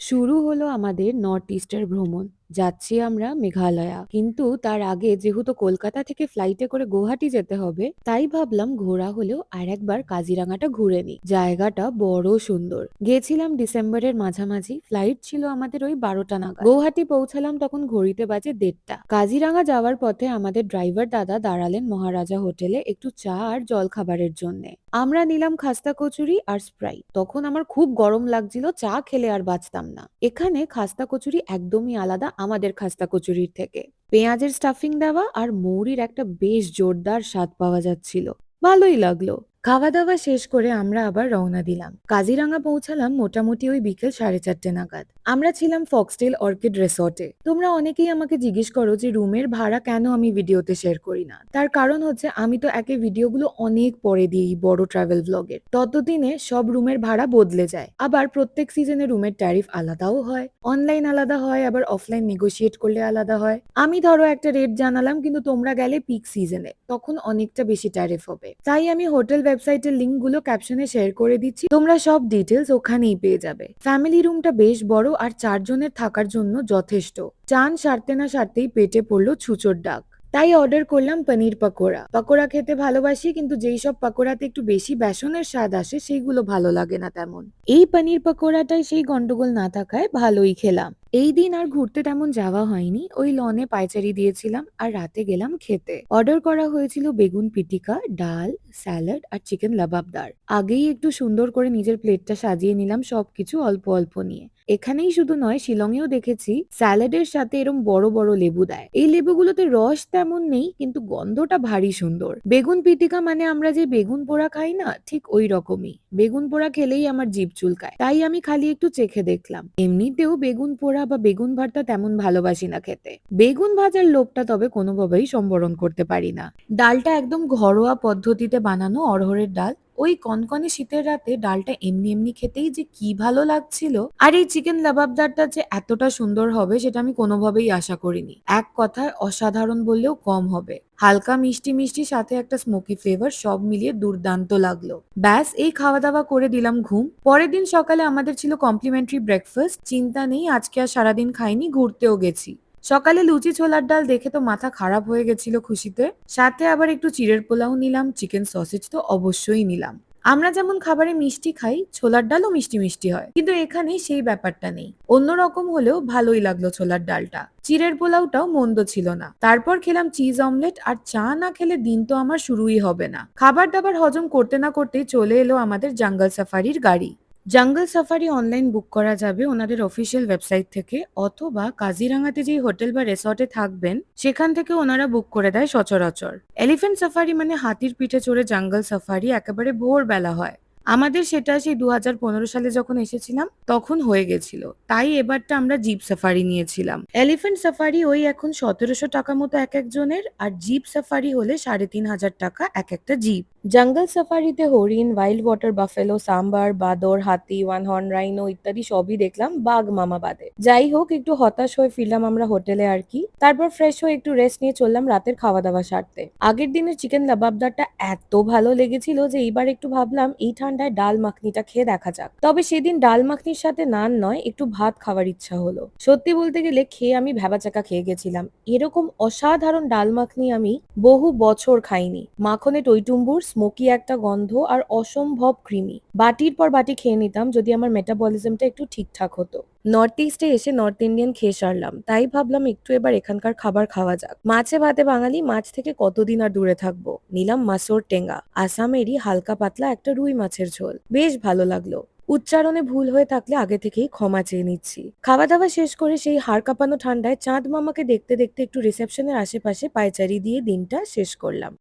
শুরু হলো আমাদের নর্থ ইস্টের ভ্রমণ। যাচ্ছি আমরা মেঘালয়া। কিন্তু তার আগে যেহেতু কলকাতা থেকে ফ্লাইটে করে গুয়াহাটি যেতে হবে, তাই ভাবলাম ঘোরা হলেও আরেকবার কাজিরাঙাটা ঘুরে নিই। জায়গাটা বড় সুন্দর। গেছিলাম ডিসেম্বরের মাঝামাঝি, ফ্লাইট ছিল আমাদের ওই 12টা নাগাদ। গুয়াহাটি পৌঁছালাম তখন ঘড়িতে বাজে 1:30। কাজিরাঙা যাওয়ার পথে আমাদের ড্রাইভার দাদা দাঁড়ালেন মহারাজা হোটেলে একটু চা আর জল খাবারের জন্য। আমরা নিলাম খাস্তা কচুরি আর স্প্রাইট। তখন আমার খুব গরম লাগছিল, চা খেলে আর বাঁচতাম না। এখানে খাস্তা কচুরি একদমই আলাদা আমাদের খাস্তা কচুরির থেকে। পেঁয়াজের স্টাফিং দেওয়া আর মৌরির একটা বেশ জোরদার স্বাদ পাওয়া যাচ্ছিল। ভালোই লাগলো। খাওয়া দাওয়া শেষ করে আমরা আবার রওনা দিলাম। কাজিরাঙা পৌঁছালাম মোটামুটি ওই বিকেল 4:30 নাগাদ। আমরা ছিলাম ফক্সটেল অর্কিড রিসর্টে। তোমরা অনেকেই আমাকে জিজ্ঞেস করো যে রুমের ভাড়া কেন আমি ভিডিওতে শেয়ার করি না। তার কারণ হচ্ছে আমি তো একে ভিডিওগুলো অনেক পরে দিই বড় ট্রাভেল ব্লগের। ততদিনে সব রুমের ভাড়া বদলে যায়। আবার প্রত্যেক সিজনে রুমের ট্যারিফ আলাদাও হয়। অনলাইন আলাদা হয়, আবার অফলাইন নেগোশিয়েট করলে আলাদা হয়। আমি ধরো একটা রেট জানালাম, কিন্তু তোমরা গেলে পিক সিজনে, তখন অনেকটা বেশি ট্যারিফ হবে। তাই আমি হোটেল ওয়েবসাইটের লিংক গুলো ক্যাপশনে শেয়ার করে দিচ্ছি, তোমরা সব ডিটেলস ওখানেই পেয়ে যাবে। ফ্যামিলি রুমটা বেশ বড় আর 4 জনের থাকার জন্য যথেষ্ট। চান সারতে না সারতেই পেটে পড়লো ছুঁচোর ডাক। তাই অর্ডার করলাম পনির পাকোড়া। পাকোড়া খেতে ভালোবাসি, কিন্তু যেই সব পাকোড়াতে একটু বেশি বেসনের স্বাদ আসে সেইগুলো ভালো লাগে না তেমন। এই পনির পাকোড়াটাই সেই গন্ডগোল না থাকায় ভালোই খেলাম। এই দিন আর ঘুরতে তেমন যাওয়া হয়নি, ওই লনে পায়চারি দিয়েছিলাম আর রাতে গেলাম খেতে। অর্ডার করা হয়েছিল বেগুন পিটিকা, ডাল, স্যালাড আর চিকেন লাবাবদার। আগেই একটু সুন্দর করে নিজের প্লেটটা সাজিয়ে নিলাম, সবকিছু অল্প অল্প নিয়ে। এখানেই শুধু নয়, শিলংয়েও দেখেছি স্যালাডের সাথে এরম বড় বড় লেবু দেয়। এই লেবুগুলোতে রস তেমন নেই, কিন্তু গন্ধটা ভারী সুন্দর। বেগুন পিটিকা মানে আমরা যে বেগুন পোড়া খাই না, ঠিক ওই রকমই। বেগুন পোড়া খেলেই আমার জিভ চুলকায়, তাই আমি খালি একটু চেখে দেখলাম। এমনিতেও বেগুন পোড়া বা বেগুন ভর্তা তেমন ভালোবাসি না খেতে। বেগুন ভাজার লোভটা তবে কোনোভাবেই সম্বরণ করতে পারি না। ডালটা একদম ঘরোয়া পদ্ধতিতে বানানো অড়হরের ডাল। ওই কনকনে শীতের রাতে ডালটা এমনি এমনি খেতেই যে কি ভালো লাগছিল। আর এই চিকেন লাবাবদারটা যে এতটা সুন্দর হবে সেটা আমি কোনোভাবেই আশা করিনি। এক কথায় অসাধারণ বললেও কম হবে। হালকা মিষ্টি মিষ্টি সাথে একটা স্মোকি ফ্লেভার, সব মিলিয়ে দুর্দান্ত লাগলো। ব্যাস, এই খাওয়া দাওয়া করে দিলাম ঘুম। পরের দিন সকালে আমাদের ছিল কমপ্লিমেন্টারি ব্রেকফাস্ট। চিন্তা নেই, আজকে আর সারাদিন খাইনি, ঘুরতেও গেছি। সকালে লুচি ছোলার ডাল দেখে তো মাথা খারাপ হয়ে গেছিল খুশিতে। সাথে আবার একটু চিড়ের পোলাও নিলাম, চিকেন সসেজ তো অবশ্যই নিলাম। আমরা যেমন খাবারে মিষ্টি খাই, ছোলার ডালও মিষ্টি মিষ্টি হয়, কিন্তু এখানে সেই ব্যাপারটা নেই। অন্যরকম হলেও ভালোই লাগলো ছোলার ডালটা। চিড়ের পোলাওটাও মন্দ ছিল না। তারপর খেলাম চিজ অমলেট, আর চা না খেলে দিন তো আমার শুরুই হবে না। খাবার দাবার হজম করতে না করতেই চলে এলো আমাদের জঙ্গল সাফারির গাড়ি। জঙ্গল সাফারি অনলাইন বুক করা যাবে ওনাদের অফিসিয়াল ওয়েবসাইট থেকে, অথবা কাজিরাঙাতে যেই হোটেল বা রিসর্টে থাকবেন সেখান থেকে ওনারা বুক করে দেয় সচরাচর। এলিফ্যান্ট সাফারি মানে হাতির পিঠে চড়ে জঙ্গল সাফারি একেবারে ভোরবেলা হয়। আমাদের সেটা সেই 2015 সালে যখন এসেছিলাম তখন হয়ে গেছিল। তাই এবারটা আমরা জিপ সাফারি নিয়েছিলাম। এলিফ্যান্ট সাফারি ওই এখন 1700 টাকা মতো এক একজনের, আর জিপ সাফারি হলে 3500 টাকা এক একটা জিপ। জঙ্গল সাফারিতে হরিণ, ওয়াইল্ড ওয়াটার বাফেলো, সাম্বার, বাঁদর, হাতি, ওয়ান হর্ন রাইনো ইত্যাদি সবই দেখলাম, বাঘ মামা বাদে। যাই হোক, একটু হতাশ হয়ে ফিরলাম আমরা হোটেলে আর কি। তারপর ফ্রেশ হয়ে একটু রেস্ট নিয়ে চললাম রাতের খাওয়া দাওয়া সারতে। আগের দিনের চিকেন লাবাবদারটা এত ভালো লেগেছিল যে এইবার একটু ভাবলাম এই ঠান্ডায় ডাল মাখনিটা খেয়ে দেখা যাক। তবে সেদিন ডাল মাখনির সাথে নান নয়, একটু ভাত খাওয়ার ইচ্ছা হলো। সত্যি বলতে গেলে খেয়ে আমি ভ্যাবাচাকা খেয়ে গেছিলাম। এরকম অসাধারণ ডাল মাখনি আমি বহু বছর খাইনি। মাখনে টইটুম্বুর, স্মোকি একটা গন্ধ আর অসম্ভব ক্রিমি। বাটির পর বাটি খেয়ে নিতাম যদি আমার মেটাবলিজমটা একটু ঠিকঠাক হতো। নর্থ ইস্টে এসে নর্থ ইন্ডিয়ান খেয়ে সারলাম, তাই ভাবলাম একটু এবার এখানকার খাবার খাওয়া যাক। মাছে ভাতে বাঙালি, মাছ থেকে কতদিন আর দূরে থাকবো। নিলাম মাছর টেঙ্গা, আসামেরই হালকা পাতলা একটা রুই মাছের ঝোল। বেশ ভালো লাগলো। উচ্চারণে ভুল হয়ে থাকলে আগে থেকেই ক্ষমা চেয়ে নিচ্ছি। খাওয়া দাওয়া শেষ করে সেই হাড় কাঁপানো ঠান্ডায় চাঁদ মামাকে দেখতে দেখতে একটু রিসেপশনের আশেপাশে পায়চারি দিয়ে দিনটা শেষ করলাম।